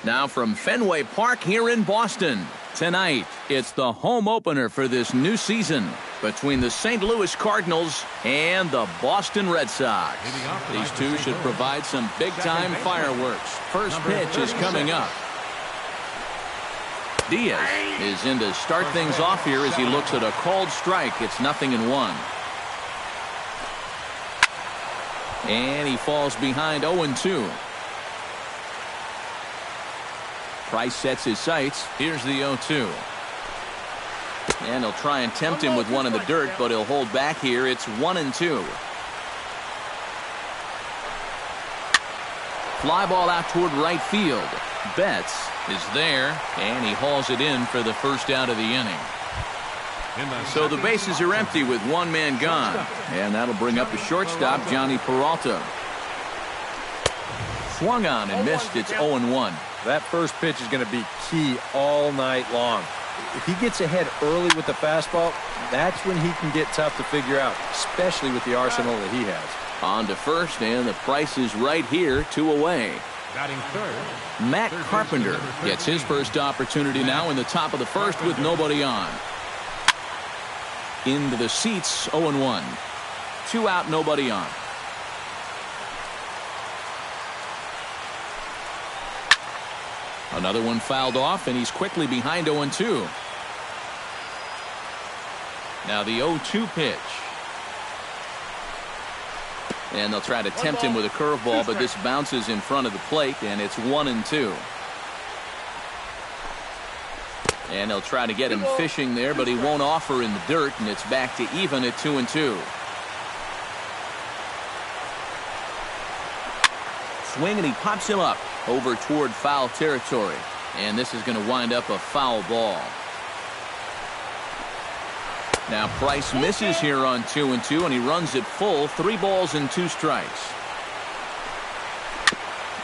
Now from Fenway Park here in Boston. Tonight, it's the home opener for this new season between the St. Louis Cardinals and the Boston Red Sox. These two should provide some big-time fireworks. First pitch is coming up. Diaz is in to start things off here as he looks at a called strike. It's 0-1. And he falls behind 0-2. Price sets his sights. Here's the 0-2. And he'll try and tempt him with one in the dirt, but he'll hold back here. It's 1-2. Fly ball out toward right field. Betts is there, and he hauls it in for the first out of the inning. So the bases are empty with one man gone, and that'll bring up the shortstop, Johnny Peralta. Swung on and missed. It's 0-1. That first pitch is going to be key all night long. If he gets ahead early with the fastball, that's when he can get tough to figure out, especially with the arsenal that he has. On to first, and the Price is right here, 2 away. Batting third, Matt Carpenter gets his first opportunity now in the top of the first with nobody on. Into the seats, 0-1. 2 out, nobody on. Another one fouled off, and he's quickly behind 0-2. Now the 0-2 pitch. And they'll try to tempt him with a curveball, but this bounces in front of the plate, and it's 1-2. And they'll try to get him fishing there, but he won't offer in the dirt, and it's back to even at 2-2. Swing, and he pops him up over toward foul territory. And this is going to wind up a foul ball. Now Price misses here on 2-2, and he runs it full. 3 balls and 2 strikes.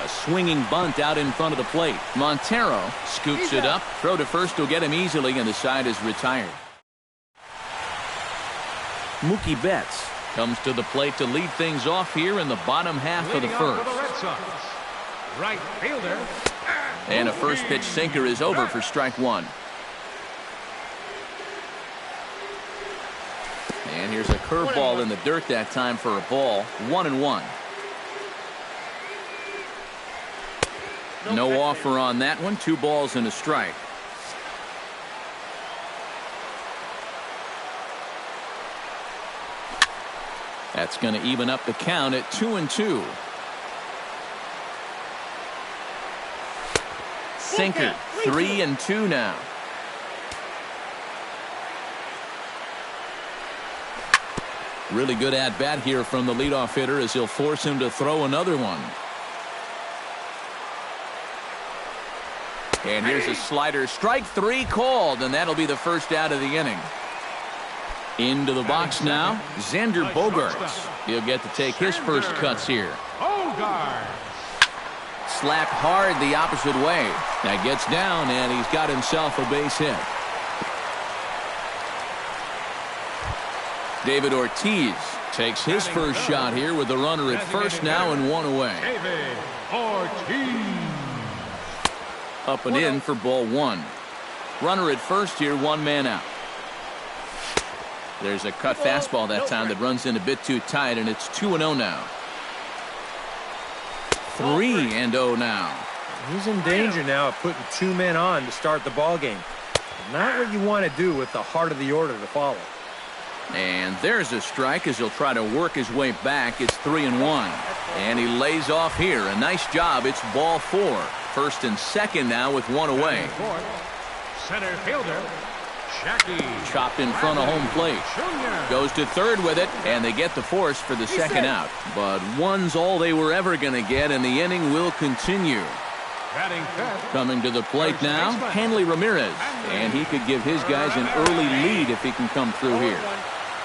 A swinging bunt out in front of the plate. Montero scoops it up. Throw to first will get him easily, and the side is retired. Mookie Betts comes to the plate to lead things off here in the bottom half of the first. right fielder. And a first pitch sinker is over for strike 1. And here's a curveball in the dirt that time for a ball. 1-1. No offer on that one. 2 balls and a strike. That's going to even up the count at 2-2. Sinker. 3-2 now. Really good at bat here from the leadoff hitter as he'll force him to throw another one. And here's a slider. Strike 3 called, and that'll be the first out of the inning. Into the box now, Xander Bogaerts. He'll get to take his first cuts here. Slapped hard the opposite way. That gets down, and he's got himself a base hit. David Ortiz takes his first shot here with the runner at first now and 1 away. David Ortiz. Up and in for ball 1. Runner at first here, 1 man out. There's a cut fastball that time that runs in a bit too tight, and it's 2-0 now. 3-0 now. He's in danger now of putting 2 men on to start the ball game. Not what you want to do with the heart of the order to follow. And there's a strike as he'll try to work his way back. It's 3-1. And he lays off here. A nice job. It's ball 4. First and second now with 1 away. Center fielder, Jackie. Chopped in front of home plate. Goes to third with it, and they get the force for the second out. But 1's all they were ever going to get, and the inning will continue. Coming to the plate now, Hanley Ramirez. And he could give his guys an early lead if he can come through here.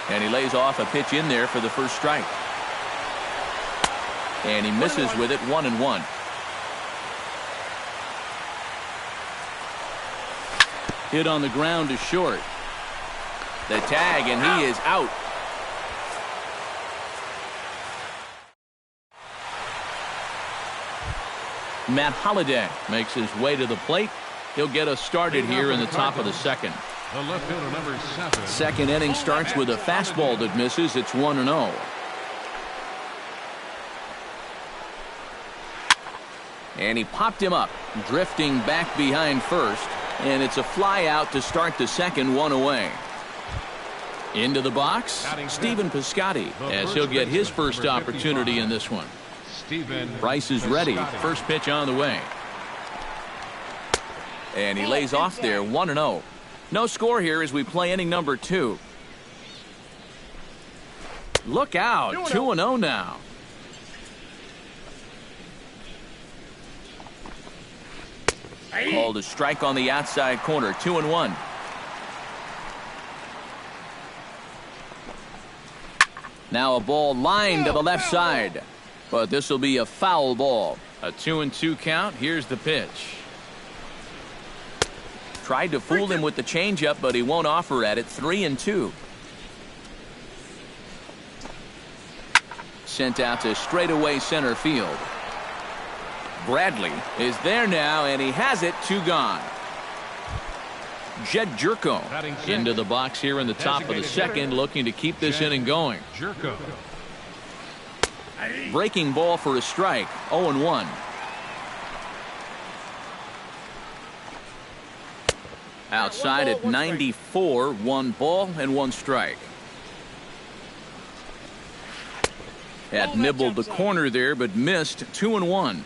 And he lays off a pitch in there for the first strike. And he misses with it. 1-1. Hit on the ground to short. The tag, and he is out. Matt Holliday makes his way to the plate. He'll get us started here in the top of the second. The left fielder, number 7. Second inning starts with a fastball that misses. It's 1-0. And he popped him up, drifting back behind first. And it's a fly out to start the second, 1 away. Into the box, Stephen Piscotty, as he'll get his first opportunity in this one. Bryce is ready. First pitch on the way. And he lays off there, 1-0. No score here as we play inning number 2. Look out, 2-0 now. Called a strike on the outside corner, 2-1. Now a ball lined to the left side, but this will be a foul ball. A 2-2 count. Here's the pitch. Tried to fool him with the changeup, but he won't offer at it. 3-2. Sent out to straightaway center field. Bradley is there now, and he has it. 2 gone. Jed Jerko into the box here in the top of the second, looking to keep this inning going. Breaking ball for a strike. 0-1. Outside at 94, 1 ball and 1 strike. Had nibbled the corner there, but missed. 2-1.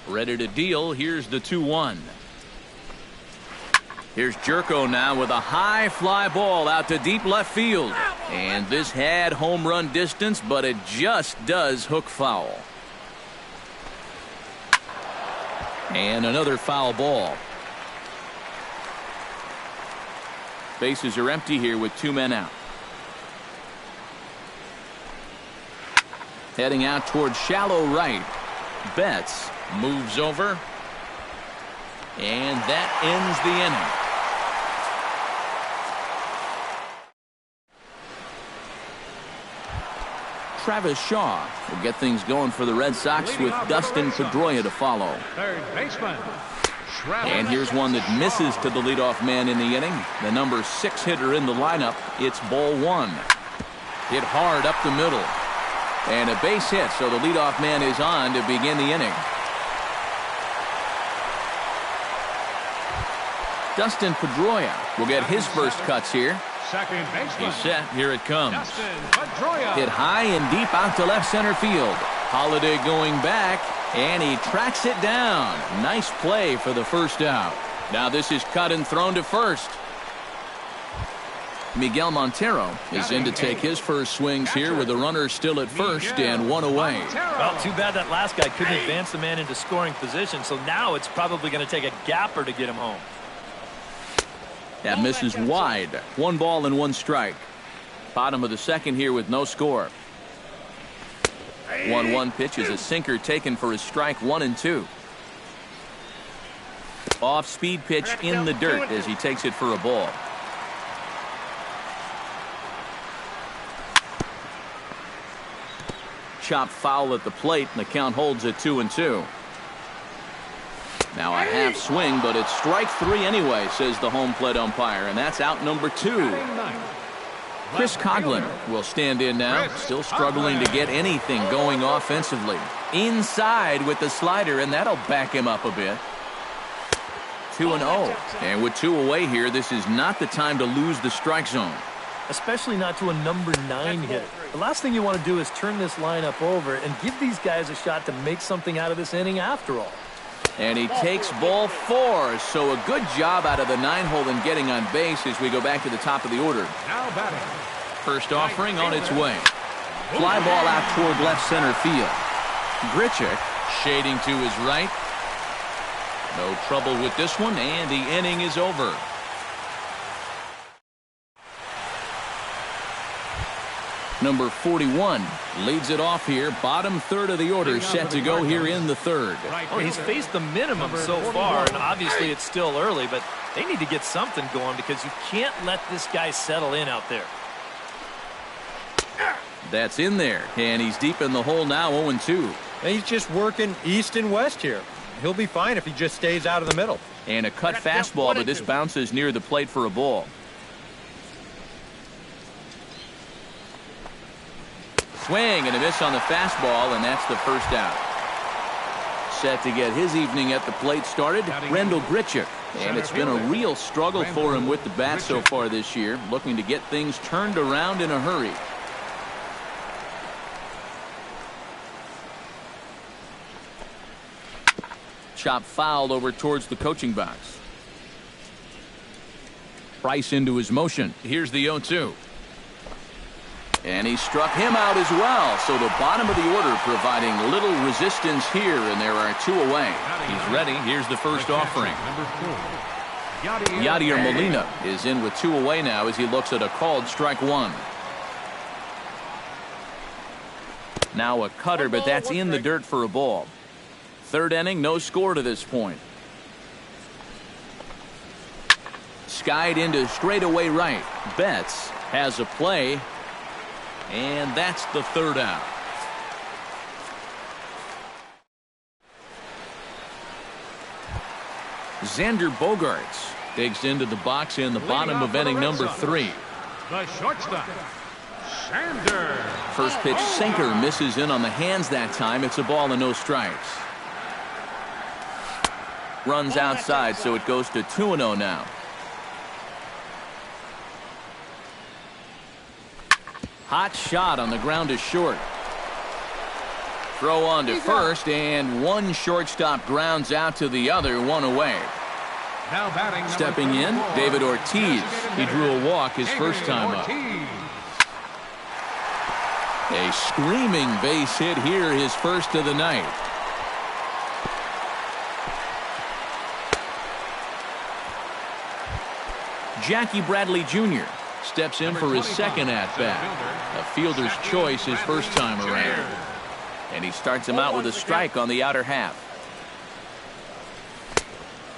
Ready to deal. Here's the 2-1. Here's Jerko now with a high fly ball out to deep left field. And this had home run distance, but it just does hook foul. And another foul ball. Bases are empty here with 2 men out. Heading out towards shallow right. Betts moves over. And that ends the inning. Travis Shaw will get things going for the Red Sox with Dustin Pedroia to follow. Third baseman. And here's one that misses to the leadoff man in the inning. The number 6 hitter in the lineup. It's ball 1. Hit hard up the middle. And a base hit, so the leadoff man is on to begin the inning. Dustin Pedroia will get his first cuts here. Second baseman. He's set. Here it comes. Dustin Pedroia. Hit high and deep out to left center field. Holliday going back, and he tracks it down. Nice play for the first out. Now this is cut and thrown to first. Miguel Montero is in to take his first swings here with the runner still at first and 1 away. Well, too bad that last guy couldn't advance the man into scoring position, so now it's probably going to take a gapper to get him home. That misses wide. 1 ball and 1 strike. Bottom of the second here with no score. 1-1 pitch is a sinker taken for his strike. 1-2. Off speed pitch in the dirt as he takes it for a ball. Chop foul at the plate, and the count holds at 2-2. Now a half swing, but it's strike 3 anyway, says the home plate umpire, and that's out number 2. Chris Coughlin will stand in now, still struggling to get anything going offensively. Inside with the slider, and that'll back him up a bit. 2-0. And with 2 away here, this is not the time to lose the strike zone. Especially not to a number 9 hitter. The last thing you want to do is turn this lineup over and give these guys a shot to make something out of this inning after all. And he takes ball 4, so a good job out of the 9-hole in getting on base as we go back to the top of the order. Now batting. First offering on its way. Fly ball out toward left center field. Grichuk shading to his right. No trouble with this one, and the inning is over. Number 41 leads it off here. Bottom third of the order set to go here in the third. Oh, he's faced the minimum so far, and obviously it's still early, but they need to get something going because you can't let this guy settle in out there. That's in there, and he's deep in the hole now, 0-2. And he's just working east and west here. He'll be fine if he just stays out of the middle. And a cut fastball, but this bounces near the plate for a ball. Swing and a miss on the fastball, and that's the first out. Set to get his evening at the plate started, Randall Grichuk. And it's been a real struggle for him with the bat so far this year, looking to get things turned around in a hurry. Chop fouled over towards the coaching box. Price into his motion. Here's the 0-2. And he struck him out as well. So the bottom of the order providing little resistance here, and there are 2 away. He's ready. Here's the first offering. Yadier Molina is in with 2 away now as he looks at a called strike 1. Now a cutter, but that's in the dirt for a ball. Third inning, no score to this point. Skied into straightaway right. Betts has a play. And that's the third out. Xander Bogaerts digs into the box in the bottom of inning number 3. The shortstop, Xander. First pitch sinker misses in on the hands that time. It's a ball and no strikes. Runs outside, so it goes to 2-0 now. Hot shot on the ground to short. Throw on to first, and one shortstop grounds out to the other, 1 away. Now batting Stepping in, David Ortiz. He drew a walk his first time up. A screaming base hit here, his first of the night. Jackie Bradley Jr. steps in for his second at-bat. A fielder's choice his first time around. And he starts him out with a strike on the outer half.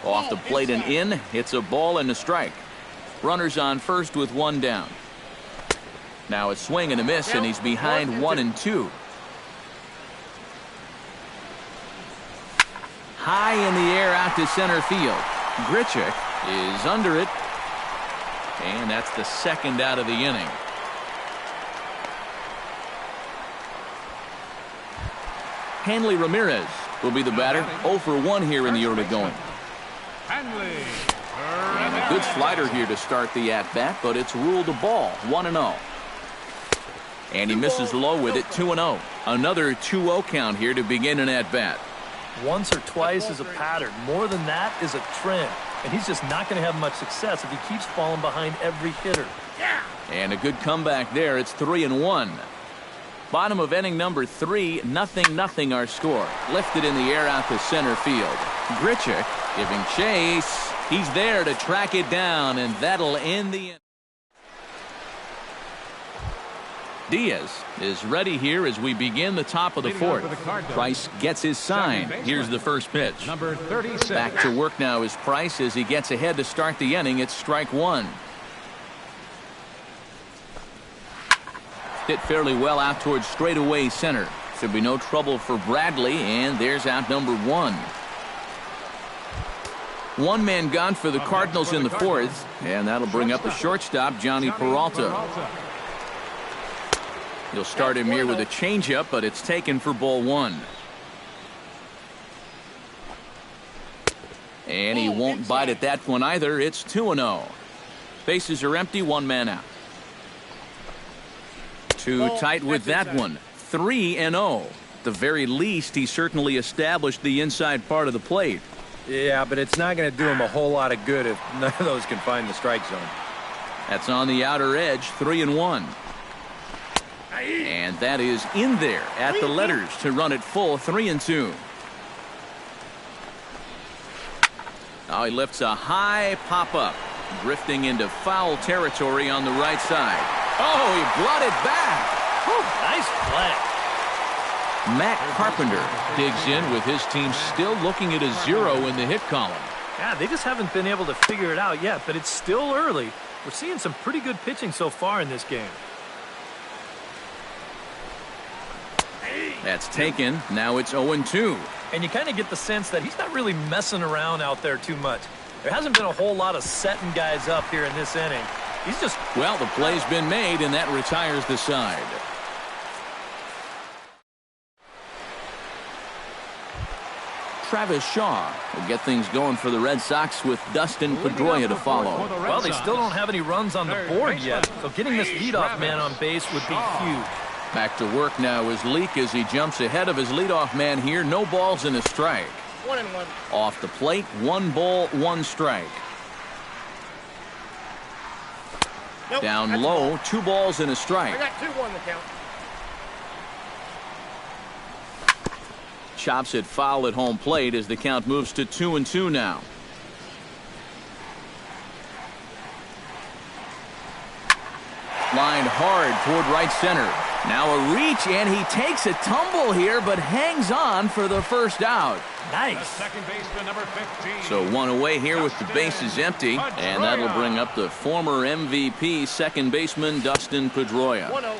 Off the plate and in. It's a ball and a strike. Runners on first with 1 down. Now a swing and a miss, and he's behind 1-2. High in the air out to center field. Grichuk is under it. And that's the second out of the inning. Hanley Ramirez will be the batter. 0 for 1 here in the early going. And a good slider here to start the at-bat, but it's ruled a ball. 1-0. And he misses low with it. 2-0. Another 2-0 count here to begin an at-bat. Once or twice is a pattern. More than that is a trend. And he's just not going to have much success if he keeps falling behind every hitter. And a good comeback there. It's 3-1. Bottom of inning number 3, 0-0 our score. Lifted in the air out to center field. Grichuk giving chase. He's there to track it down, and that'll end the inning. Diaz is ready here as we begin the top of the 4th. Price gets his sign. Here's the first pitch. Number 36. Back to work now is Price as he gets ahead to start the inning. It's strike 1. Hit fairly well out towards straightaway center. Should be no trouble for Bradley, and there's out number 1. 1 man gone for the Cardinals in the 4th, and that'll bring up the shortstop, Johnny Peralta. He'll start him here with a changeup, but it's taken for ball 1. And he won't bite at that one either. It's 2-0. Bases are empty, 1 man out. Too tight with that one. 3-0. At the very least, he certainly established the inside part of the plate. Yeah, but it's not going to do him a whole lot of good if none of those can find the strike zone. That's on the outer edge, 3-1. And that is in there at the letters to run it full, 3-2. Now he lifts a high pop-up, drifting into foul territory on the right side. Oh, he brought it back. Whew, nice play. Matt Carpenter digs in with his team still looking at a 0 in the hit column. Yeah, they just haven't been able to figure it out yet, but it's still early. We're seeing some pretty good pitching so far in this game. That's taken. Now it's 0-2. And you kind of get the sense that he's not really messing around out there too much. There hasn't been a whole lot of setting guys up here in this inning. He's just... Well, the play's been made, and that retires the side. Travis Shaw will get things going for the Red Sox with Dustin Pedroia to follow. Well, they still don't have any runs on the board yet, so getting this leadoff man on base would be huge. Back to work now is Leake as he jumps ahead of his leadoff man here. No balls and a strike. 1-1. Off the plate, 1 ball, 1 strike. Nope, Down low, 2 balls and a strike. I got 2-1 the count. Chops it foul at home plate as the count moves to 2-2 now. Lined hard toward right center. Now a reach, and he takes a tumble here, but hangs on for the first out. Nice. Second baseman, number 15. So 1 away here with the bases empty, and that'll bring up the former MVP second baseman Dustin Pedroia. 1-0.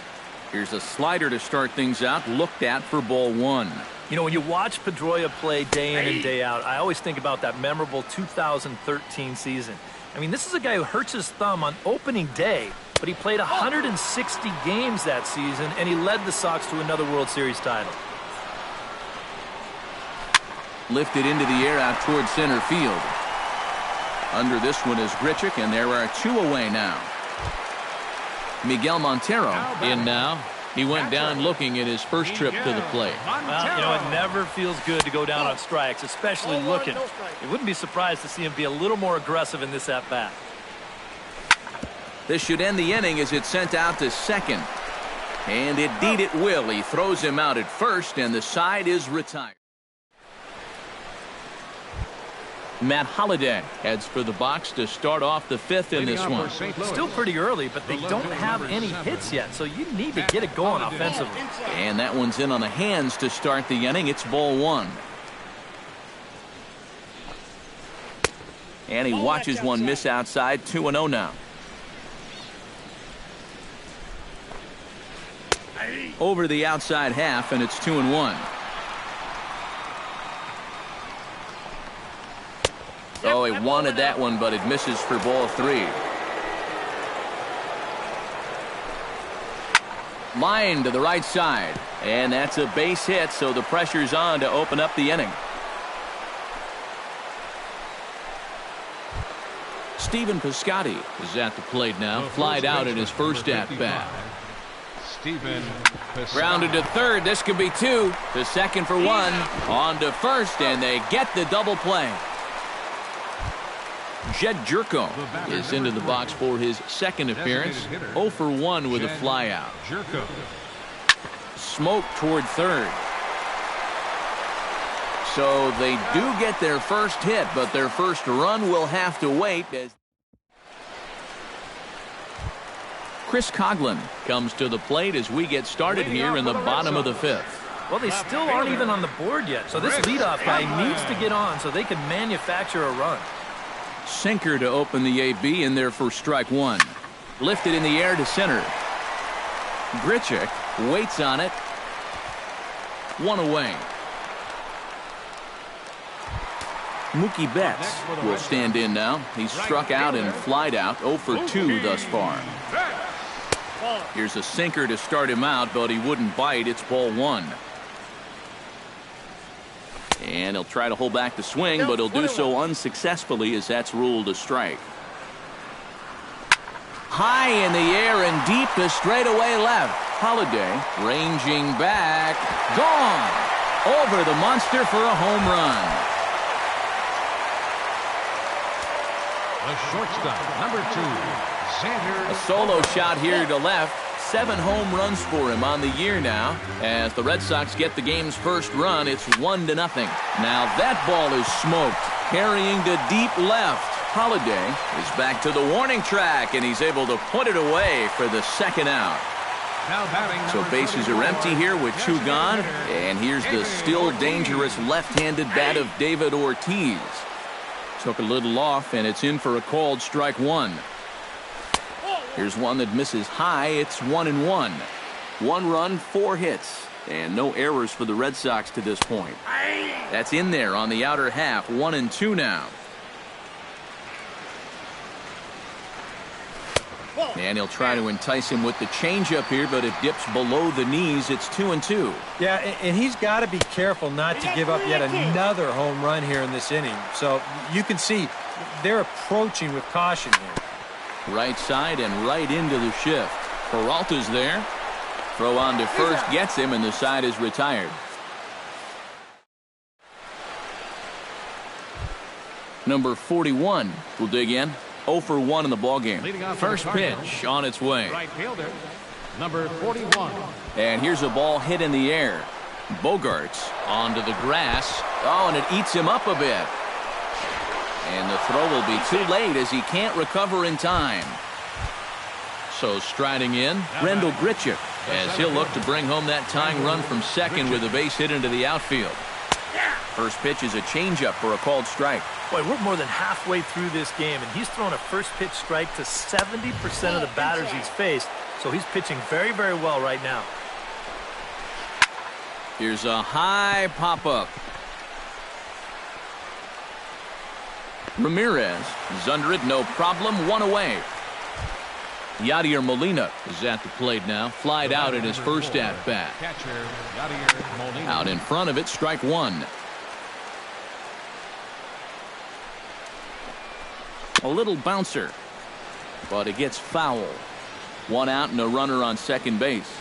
Here's a slider to start things out, looked at for ball 1. You know, when you watch Pedroia play day in and day out, I always think about that memorable 2013 season. I mean, this is a guy who hurts his thumb on opening day, but he played 160 games that season, and he led the Sox to another World Series title. Lifted into the air out towards center field. Under this one is Grichuk, and there are 2 away now. Miguel Montero in now. He went down looking at his first trip to the plate. Well, you know, it never feels good to go down on strikes, especially looking. You wouldn't be surprised to see him be a little more aggressive in this at-bat. This should end the inning as it's sent out to second. And indeed it will. He throws him out at first, and the side is retired. Matt Holliday heads for the box to start off the 5th in this one. Still pretty early, but they don't have any hits yet, so you need to get it going offensively. And that one's in on the hands to start the inning. It's ball 1. And he watches one miss outside. 2-0 now. Over the outside half, and it's 2-1. Oh, he wanted that one, but it misses for ball 3. Line to the right side, and that's a base hit, so the pressure's on to open up the inning. Stephen Piscotty is at the plate now, flied out at his first at-bat. Grounded to third. This could be 2. To second for 1. On to first, and they get the double play. Jed Jerko is into the box for his second appearance. 0 for 1 with a flyout. Smoke toward third. So they do get their first hit, but their first run will have to wait. As Chris Coughlin comes to the plate as we get started here in the bottom of the 5th. Well, they still aren't even on the board yet, so this leadoff guy needs to get on so they can manufacture a run. Sinker to open the AB in there for strike 1. Lifted in the air to center. Grichuk waits on it. 1 away. Mookie Betts will stand in now. He's struck out and flied out. 0 for 2 thus far. Here's a sinker to start him out, but he wouldn't bite. It's ball 1. And he'll try to hold back the swing, but he'll do so unsuccessfully as that's ruled a strike. High in the air and deep to straightaway left. Holliday ranging back. Gone. Over the monster for a home run. The shortstop, number 2, Xander. A solo shot here to left. 7 home runs for him on the year now. As the Red Sox get the game's first run, it's 1-0. Now that ball is smoked. Carrying to deep left. Holliday is back to the warning track, and he's able to put it away for the second out. So bases are empty here with 2 gone. And here's the still dangerous left-handed bat of David Ortiz. Took a little off, and it's in for a called strike 1. Here's one that misses high. It's 1-1. 1 run, 4 hits. And no errors for the Red Sox to this point. That's in there on the outer half. 1-2 now. And he'll try to entice him with the changeup here, but it dips below the knees. It's 2-2. Yeah, and he's got to be careful not to give up yet another home run here in this inning. So you can see they're approaching with caution here. Right side and right into the shift. Peralta's there. Throw on to first gets him, and the side is retired. Number 41 will dig in. 0 for 1 in the ballgame. First pitch on its way. Right fielder, number 41. And here's a ball hit in the air. Bogarts onto the grass. Oh, and it eats him up a bit. And the throw will be too late as he can't recover in time. So striding in, Rendell Grichuk, as he'll look to bring home that tying run from second with a base hit into the outfield. First pitch is a changeup for a called strike. Boy, we're more than halfway through this game, and he's thrown a first pitch strike to 70% of the batters he's faced, so he's pitching very, very well right now. Here's a high pop-up. Ramirez is under it, no problem, 1 away. Yadier Molina is at the plate now, flied out in his first at-bat. Catcher, Yadier Molina. Out in front of it, strike 1. A little bouncer, but it gets foul. 1 out and a runner on second base.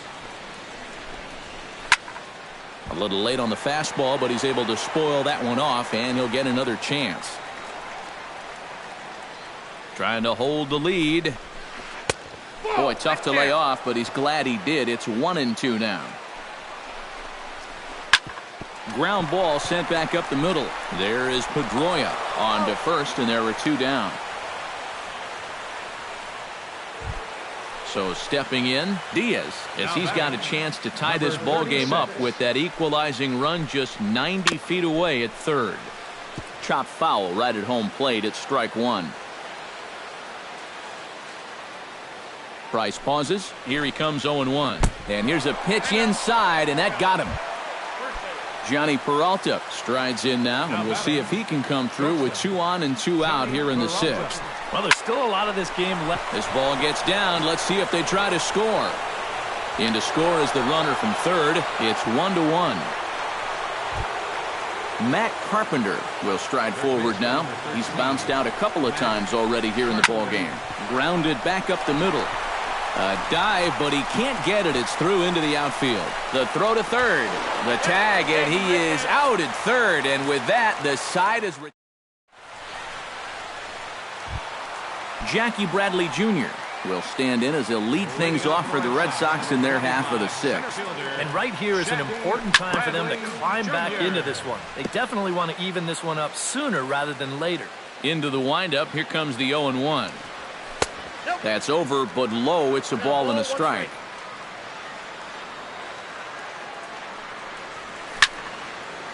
A little late on the fastball, but he's able to spoil that one off, and he'll get another chance. Trying to hold the lead. Boy, tough to lay off, but he's glad he did. It's 1-2 now. Ground ball sent back up the middle. There is Pedroia on to first, and there were 2 down. So stepping in, Diaz, as he's got a chance to tie this ball game up with that equalizing run just 90 feet away at third. Chop foul right at home plate. It's strike 1. Price pauses. Here he comes 0-1. And here's a pitch inside, and that got him. Johnny Peralta strides in now, and we'll see if he can come through with 2 on and 2 out here in the 6th. Well, there's still a lot of this game left. This ball gets down. Let's see if they try to score. In to score is the runner from third. It's 1-1. Matt Carpenter will stride forward now. He's bounced out a couple of times already here in the ballgame. Grounded back up the middle. A dive, but he can't get it. It's through into the outfield. The throw to third. The tag, and he is out at third. And with that, the side is... Jackie Bradley Jr. will stand in as he'll lead things off for the Red Sox in their half of the 6th. And right here is an important time for them to climb back into this one. They definitely want to even this one up sooner rather than later. Into the windup. Here comes the 0-1. That's over, but low. It's a ball and a strike.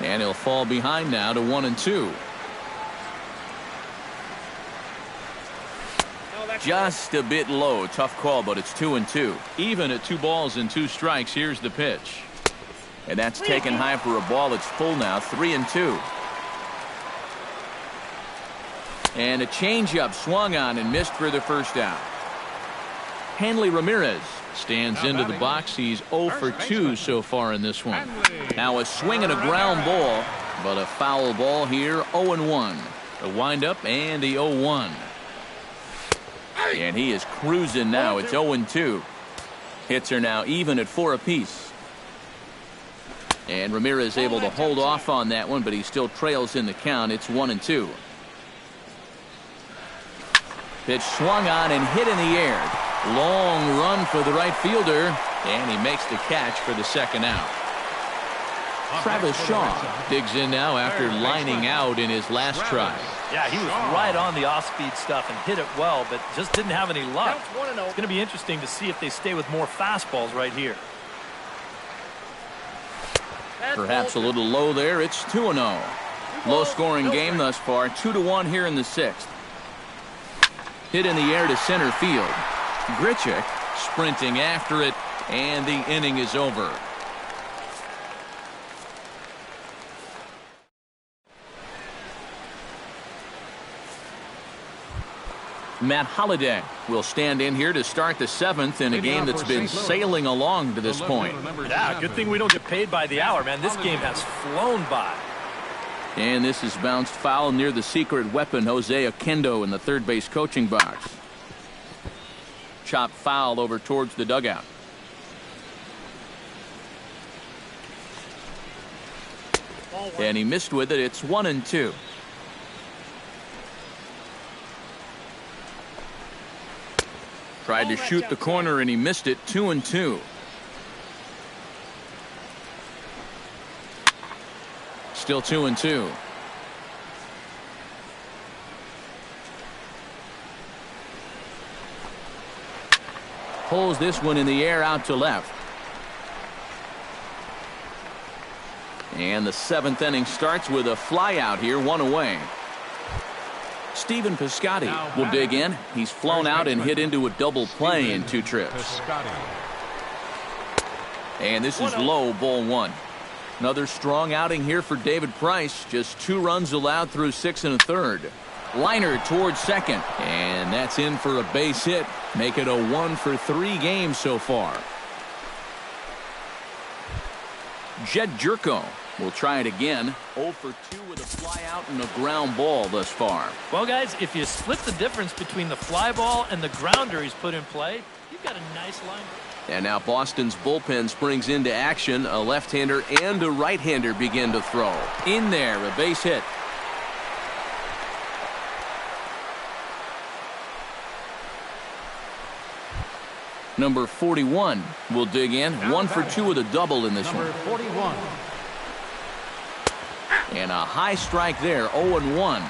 And he'll fall behind now to 1-2. Just a bit low. Tough call, but it's 2-2. Even at 2 balls and 2 strikes. Here's the pitch. And that's taken high for a ball. It's full now. 3-2. And a changeup swung on and missed for the first out. Hanley Ramirez stands into the box. He's 0 for 2 so far in this one. Now a swing and a ground ball, but a foul ball here. 0-1. The windup and the 0-1. And he is cruising now. It's 0-2. Hits are now even at 4 apiece. And Ramirez able to hold off on that one, but he still trails in the count. It's 1-2. Pitch swung on and hit in the air. Long run for the right fielder, and he makes the catch for the second out. Travis Shaw digs in now after lining out in his last try. Yeah, he was right on the off-speed stuff and hit it well, but just didn't have any luck. It's going to be interesting to see if they stay with more fastballs right here. Perhaps a little low there. It's 2-0. Low-scoring game thus far. 2-1 here in the 6th. Hit in the air to center field. Grichuk sprinting after it, and the inning is over. Matt Holliday will stand in here to start the 7th in a game that's been sailing along to this point. Yeah, good thing we don't get paid by the hour, man. This game has flown by. And this is bounced foul near the secret weapon, Jose Oquendo, in the third base coaching box. Chop foul over towards the dugout. And he missed with it. It's 1-2. Tried to shoot the corner and he missed it. 2-2. Still 2-2. Pulls this one in the air out to left. And the 7th inning starts with a fly out here, 1 away. Stephen Piscotty will dig in. He's flown out and hit into a double play in 2 trips. And this is low, ball 1. Another strong outing here for David Price. Just 2 runs allowed through 6 1/3. Liner towards second. And that's in for a base hit. Make it a 1-for-3 game so far. Jed Jerko will try it again. 0 for 2 with a fly out and a ground ball thus far. Well, guys, if you split the difference between the fly ball and the grounder he's put in play, you've got a nice line. And now Boston's bullpen springs into action. A left-hander and a right-hander begin to throw. In there, a base hit. Number 41 will dig in. 1 for 2 with a double in this one. Number 41. And a high strike there, 0-1.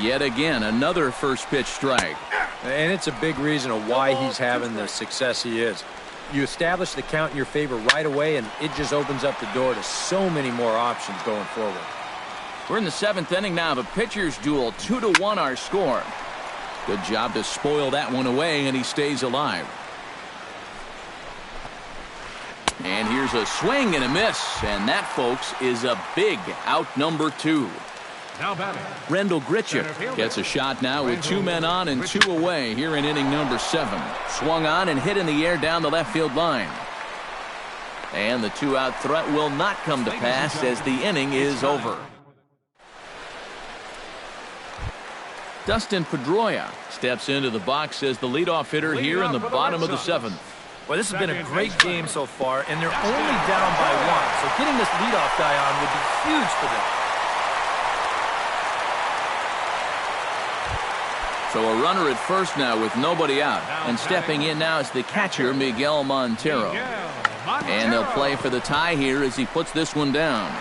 Yet again, another first pitch strike. And it's a big reason of why he's having the success he is. You establish the count in your favor right away, and it just opens up the door to so many more options going forward. We're in the 7th inning now of a pitcher's duel. 2-1 our score. Good job to spoil that one away, and he stays alive. And here's a swing and a miss. And that, folks, is a big out number 2. Now batting. Rendell Gritchick gets a shot now with 2 men on and 2 away here in inning number 7. Swung on and hit in the air down the left field line. And the 2-out threat will not come to pass as the inning is over. Dustin Pedroia steps into the box as the leadoff hitter here in the bottom of the 7th. Well, this has been a great game so far, and they're only down by 1. So getting this leadoff guy on would be huge for them. So a runner at first now with nobody out. And stepping in now is the catcher, Miguel Montero. And they'll play for the tie here as he puts this one down.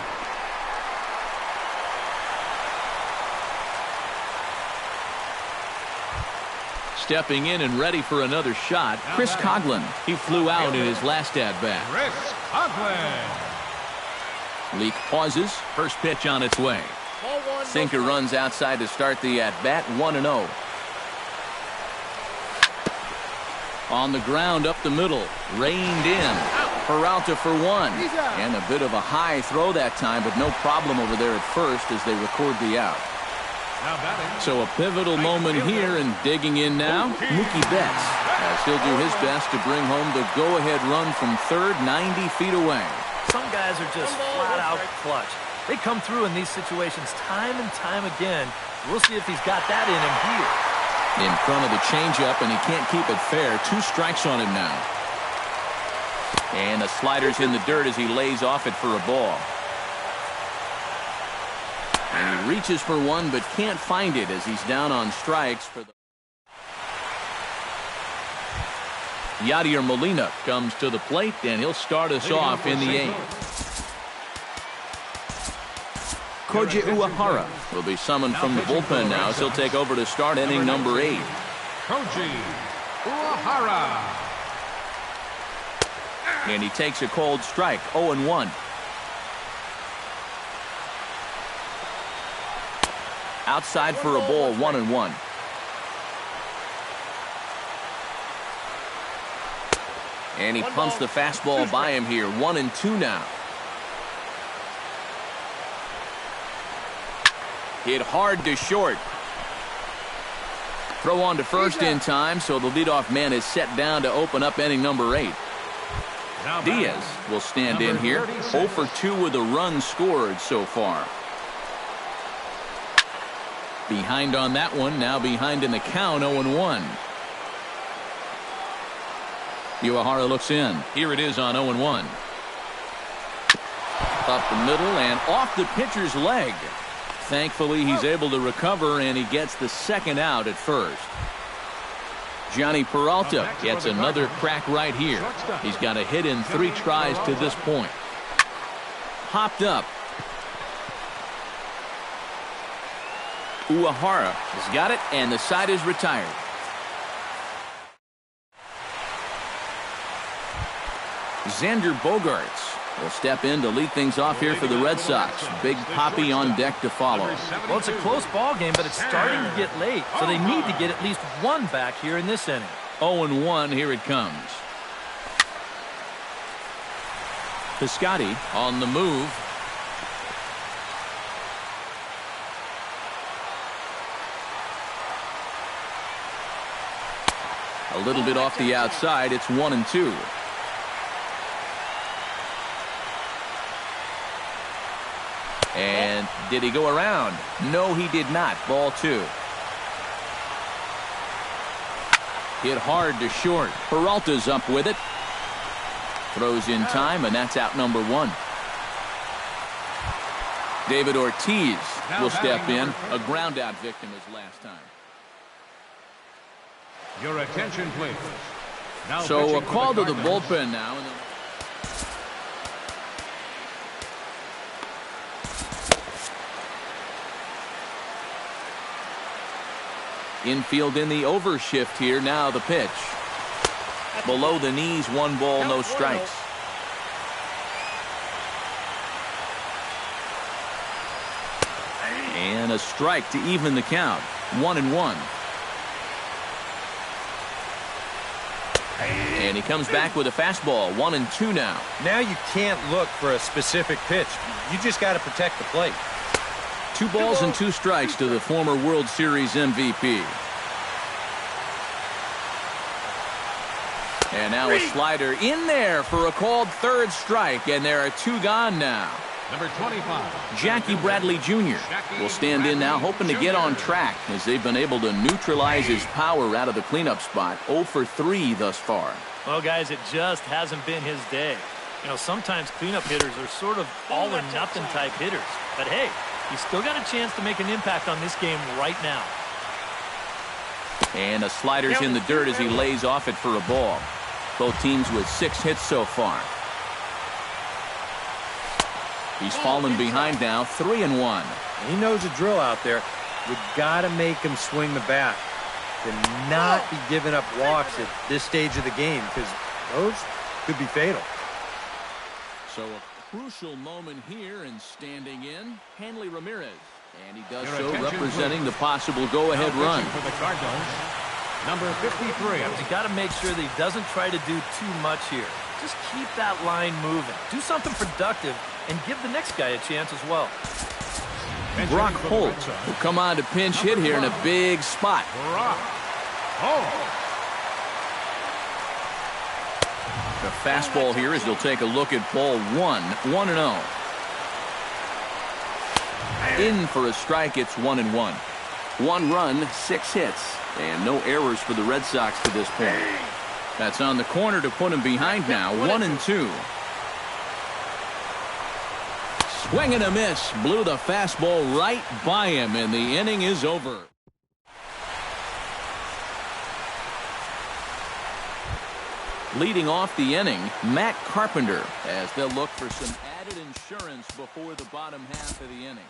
Stepping in and ready for another shot, Chris Coghlan. He flew out in his last at-bat. Chris Coghlan. Leak pauses. First pitch on its way. Sinker runs outside to start the at-bat. 1-0. On the ground up the middle. Reined in. Peralta for 1. And a bit of a high throw that time, but no problem over there at first as they record the out. So a pivotal moment here, and digging in now, Mookie Betts, as he'll do his best to bring home the go-ahead run from third, 90 feet away. Some guys are just flat-out clutch. They come through in these situations time and time again. We'll see if he's got that in him here. In front of the changeup, and he can't keep it fair. 2 strikes on him now. And the slider's in the dirt as he lays off it for a ball. And he reaches for one, but can't find it as he's down on strikes. For the Yadier Molina comes to the plate, and he'll start us off in the 8th. Koji Uehara will be summoned from the bullpen now, as he'll take over to start inning number 8. Koji Uehara. And he takes a cold strike, 0-1. Outside for a ball, 1-1. And he pumps the fastball by him here, 1-2 now. Hit hard to short. Throw on to first in time, so the leadoff man is set down to open up inning number 8. Diaz will stand in here. 0 for 2 with a run scored so far. Behind on that one, now behind in the count, 0-1. Uehara looks in. Here it is on 0-1. Up the middle and off the pitcher's leg. Thankfully, he's able to recover, and he gets the second out at first. Johnny Peralta gets another crack right here. He's got a hit in 3 tries to this point. Hopped up. Uehara has got it, and the side is retired. Xander Bogaerts will step in to lead things off here for the Red Sox. Big Poppy on deck to follow. Well, it's a close ball game, but it's starting to get late, so they need to get at least one back here in this inning. 0-1, here it comes. Piscotty on the move. A little bit off the outside. It's 1-2. And did he go around? No, he did not. Ball 2. Hit hard to short. Peralta's up with it. Throws in time, and that's out number 1. David Ortiz will step in. A ground out victim as last time. Your attention, please. Now so a call to the bullpen now. Infield in the overshift here. Now the pitch. Below the knees, 1 ball, no strikes. And a strike to even the count. 1-1. And he comes back with a fastball. 1-2 now. Now you can't look for a specific pitch. You just got to protect the plate. 2 balls and 2 strikes to the former World Series MVP. And now a slider in there for a called 3rd strike, and there are 2 gone now. Number 25. Jackie Bradley Jr. will stand in now, hoping to get on track as they've been able to neutralize his power out of the cleanup spot. 0 for 3 thus far. Well, guys, it just hasn't been his day. You know, sometimes cleanup hitters are sort of all-or-nothing type hitters. But, hey, he's still got a chance to make an impact on this game right now. And a slider's in the dirt as he lays off it for a ball. Both teams with 6 hits so far. He's fallen behind now, 3-1. He knows the drill out there. You got to make him swing the bat. To not be giving up walks at this stage of the game, because those could be fatal. So a crucial moment here, and standing in, Hanley Ramirez. And he does so representing the possible go-ahead run. For the Cardinals, number 53. You got to make sure that he doesn't try to do too much here. Just keep that line moving. Do something productive and give the next guy a chance as well. Brock Holt will come on to pinch hit here in a big spot. Brock Holt. The fastball here as he'll take a look at ball 1. 1-0. In for a strike, it's 1-1. 1 run, 6 hits, and no errors for the Red Sox to this point. That's on the corner to put him behind now. 1-2. Swing and a miss. Blew the fastball right by him, and the inning is over. Leading off the inning, Matt Carpenter, as they'll look for some added insurance before the bottom half of the inning.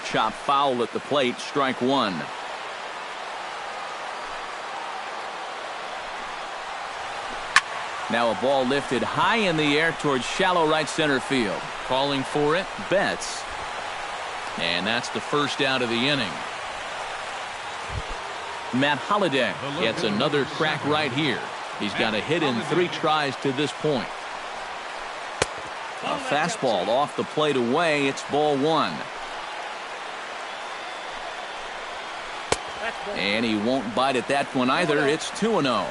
Chop foul at the plate, strike 1. Now a ball lifted high in the air towards shallow right center field. Calling for it, Betts. And that's the first out of the inning. Matt Holliday gets another crack right here. He's got a hit in 3 tries to this point. A fastball off the plate away. It's ball one. And he won't bite at that one either. It's 2-0.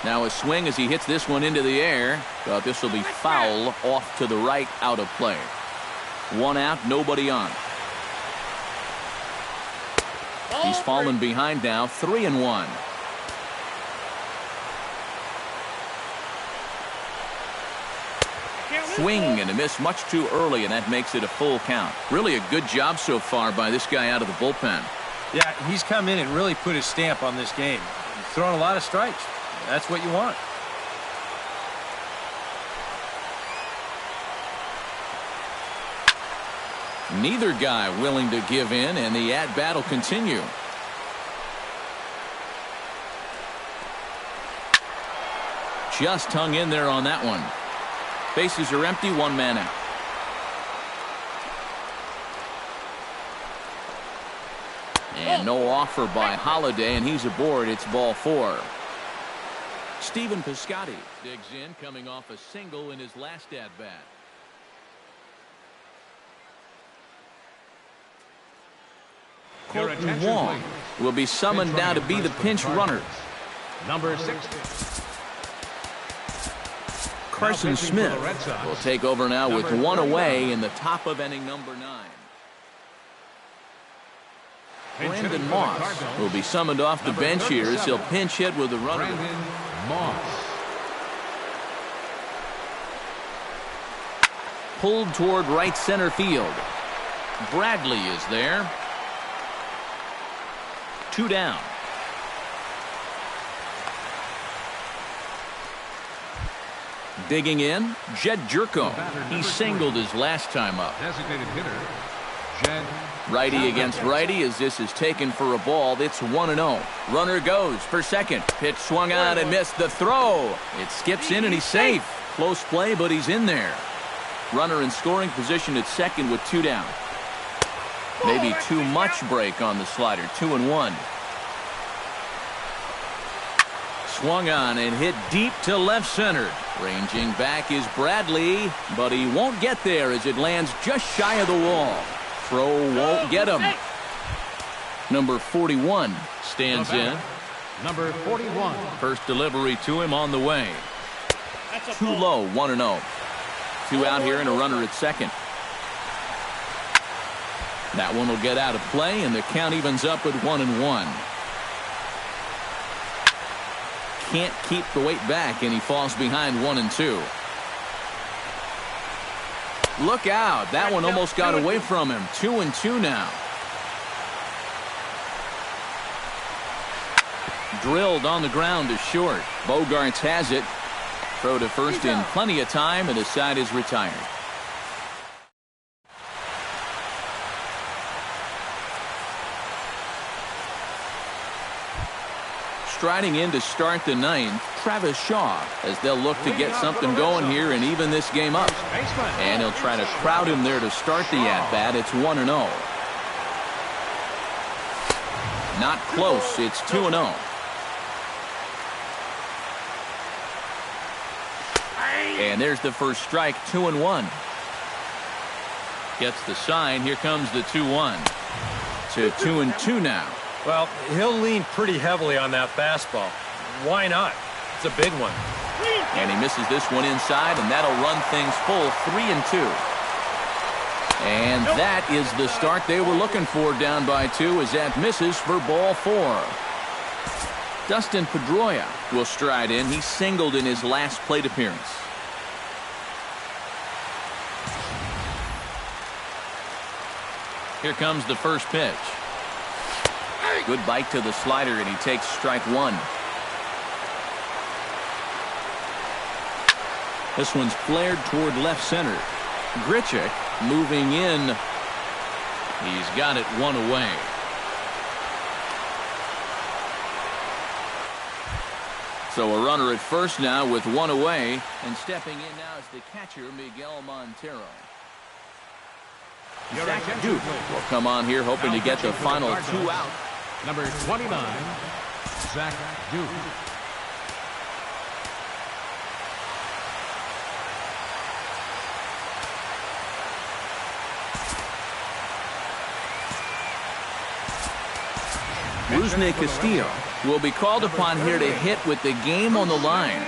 Now a swing as he hits this one into the air. But this will be foul off to the right, out of play. One out, nobody on. He's fallen behind now, 3-1. Swing and a miss much too early, and that makes it a full count. Really a good job so far by this guy out of the bullpen. Yeah, he's come in and really put his stamp on this game. He's thrown a lot of strikes. That's what you want. Neither guy willing to give in, and the at-bat will continue. Just hung in there on that one. Bases are empty, one man out. And no offer by Holiday, and he's aboard. It's ball four. Stephen Piscotty digs in, coming off a single in his last at-bat. Colton Wong will be summoned now to be the pinch runner. Number 60. Carson Smith will take over now with one away in the top of inning number 9. Brandon Moss will be summoned off the bench here as he'll pinch hit with the runner. Brandon Moss. Pulled toward right center field. Bradley is there. 2 down. Digging in, Jed Jerko. He singled his last time up. Designated hitter, Jed. Righty against righty as this is taken for a ball. It's 1-0. Runner goes for second. Pitch swung on and missed the throw. It skips in and he's safe. Close play, but he's in there. Runner in scoring position at second with 2 down. Maybe too much break on the slider. 2-1. Swung on and hit deep to left center. Ranging back is Bradley, but he won't get there as it lands just shy of the wall. Throw won't get him. Number 41 stands in. Number 41. First delivery to him on the way. Too low, 1-0. 2 out here and a runner at second. That one will get out of play, and the count evens up at 1-1. Can't keep the weight back, and he falls behind 1-2. Look out. That one almost got away from him. 2-2 now. Drilled on the ground to short. Bogarts has it. Throw to first in plenty of time, and his side is retired. Striding in to start the 9th, Travis Shaw, as they'll look to get something going here and even this game up. And he'll try to crowd him there to start the at-bat. It's 1-0. Not close. It's 2-0. And there's the first strike, 2-1. Gets the sign. Here comes the 2-1. To 2-2 now. Well, he'll lean pretty heavily on that fastball. Why not? It's a big one. And he misses this one inside, and that'll run things full, 3-2. And that is the start they were looking for, down by 2, as that misses for ball 4. Dustin Pedroia will stride in. He singled in his last plate appearance. Here comes the first pitch. Good bite to the slider, and he takes strike 1. This one's flared toward left center. Grichuk moving in. He's got it 1 away. So a runner at first now with 1 away, and stepping in now is the catcher, Miguel Montero. Zach Duke will come on here hoping to get the final 2 out. Number 29, Zach Duke. Rusney Castillo will be called upon here to hit with the game on the line.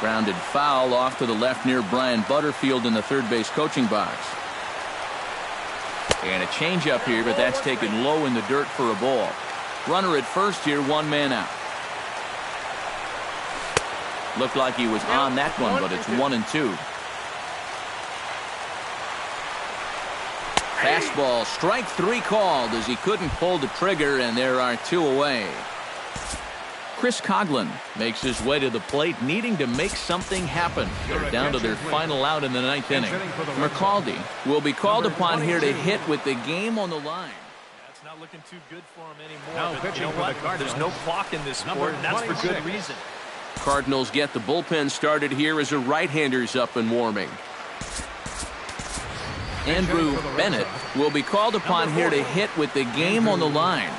Grounded foul off to the left near Brian Butterfield in the third base coaching box. And a changeup here, but that's taken low in the dirt for a ball. Runner at first here, 1 man out. Looked like he was on that one, but it's 1-2. Fastball, strike 3 called as he couldn't pull the trigger, and there are 2 away. Chris Coughlin makes his way to the plate, needing to make something happen. They're down to their final out in the 9th inning. McCaldy will be called upon here to hit with the game on the line. It's not looking too good for him anymore. But you know what? There's no clock in this sport, and that's for good reason. Cardinals get the bullpen started here as a right-hander's up and warming. Andrew Bennett will be called upon here to hit with the game on the line.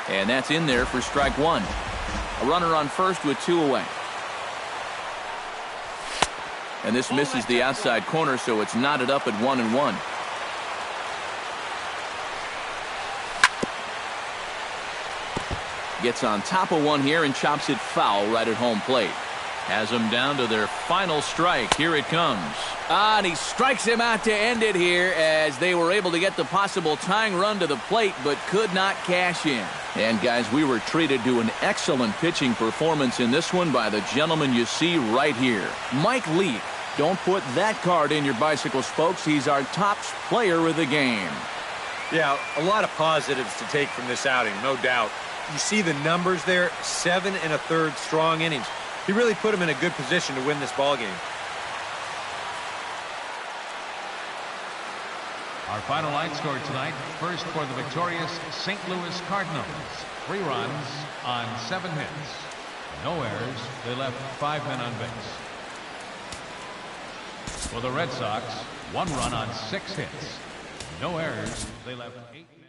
And that's in there for strike 1. A runner on first with 2 away. And this misses the outside corner, so it's knotted up at 1-1. Gets on top of one here and chops it foul right at home plate. Has them down to their final strike. Here it comes. And he strikes him out to end it here as they were able to get the possible tying run to the plate but could not cash in. And guys, we were treated to an excellent pitching performance in this one by the gentleman you see right here, Mike Leake. Don't put that card in your bicycle spokes. He's our top player of the game. Yeah, a lot of positives to take from this outing, no doubt. You see the numbers there, 7 1/3 strong innings. He really put him in a good position to win this ball game. Our final line score tonight, first for the victorious St. Louis Cardinals. 3 runs on 7 hits. No errors. They left 5 men on base. For the Red Sox, 1 run on 6 hits. No errors. They left 8 men.